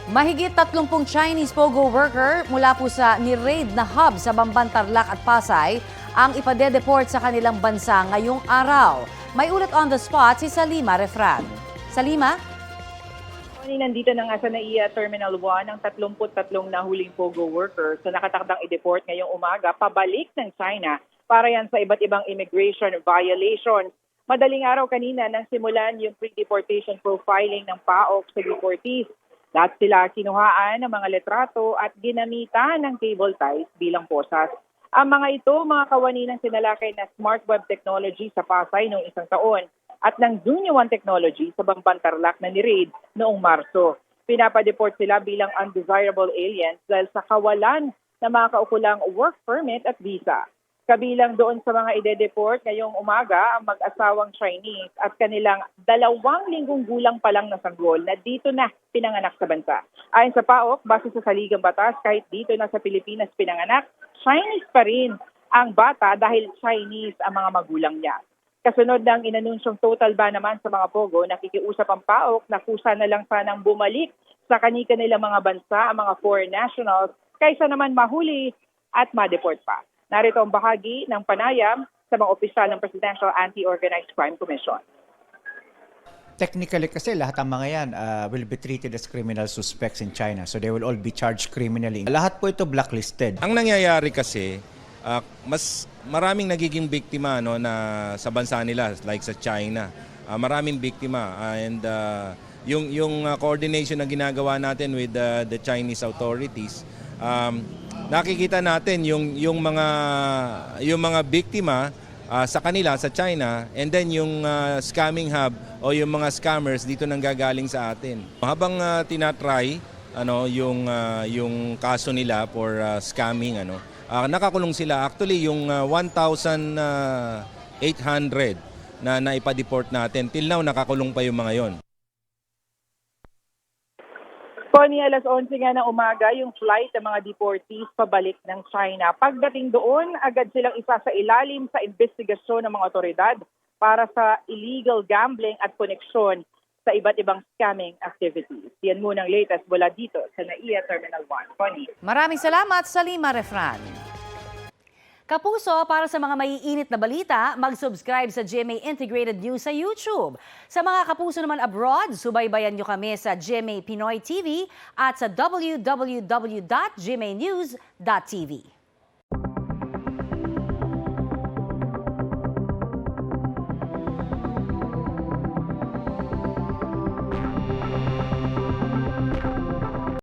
Mahigit 30 Chinese POGO worker mula po sa ni-raid na hub sa Bamban, Tarlac at Pasay ang ipade-deport sa kanilang bansa ngayong araw. May ulat on the spot si Salima Refran. Salima? Nandito na nga sa NAIA Terminal 1 ang 33 na huling POGO workers na nakatakdang i-deport ngayong umaga pabalik ng China para yan sa iba't ibang immigration violations. Madaling araw kanina nang simulan yung pre-deportation profiling ng PAOK sa deportees. Lahat sila kinuhaan ng mga litrato at ginamitan ng cable ties bilang posas. Ang mga ito, mga kawani ng sinalakay na smart web technology sa Pasay noong isang taon at ng Junior 1 technology sa Bamban, Tarlac na ni-raid noong Marso. Pinapadeport sila bilang undesirable aliens dahil sa kawalan ng mga kaukulang work permit at visa. Kabilang doon sa mga ide-deport ngayong umaga ang mag-asawang Chinese at kanilang 2 linggong gulang pa lang na sanggol na dito na pinanganak sa bansa. Ayon sa PAOK, base sa saligang batas, kahit dito na sa Pilipinas pinanganak, Chinese pa rin ang bata dahil Chinese ang mga magulang niya. Kasunod ng inanunsyong total ban naman sa mga POGO, nakikiusap ang PAOK na kusa na lang sanang bumalik sa kanilang mga bansa ang mga foreign nationals kaysa naman mahuli at ma-deport pa. Narito ang bahagi ng panayam sa mga opisyal ng Presidential Anti-Organized Crime Commission. Technically kasi lahat ng mga yan will be treated as criminal suspects in China. So they will all be charged criminally. Lahat po ito blacklisted. Ang nangyayari kasi, mas maraming nagiging biktima na sa bansa nila, like sa China. Maraming biktima. And yung coordination na ginagawa natin with the Chinese authorities, nakikita natin yung mga biktima sa kanila sa China, and then yung scamming hub o yung mga scammers dito nang gagaling sa atin. Habang tinatry yung kaso nila for scamming, nakakulong sila. Actually yung 1,800 na naipa-deport natin, till now nakakulong pa yung mga yon. Connie, alas 11 nga ng umaga yung flight ng mga deportees pabalik ng China. Pagdating doon, agad silang isa sa ilalim sa investigasyon ng mga otoridad para sa illegal gambling at koneksyon sa iba't ibang scamming activities. Yan muna ang latest mula dito sa NAIA Terminal 1. Connie. Maraming salamat, Salima Refran. Kapuso, para sa mga maiinit na balita, mag-subscribe sa GMA Integrated News sa YouTube. Sa mga kapuso naman abroad, subaybayan nyo kami sa GMA Pinoy TV at sa www.gmanews.tv.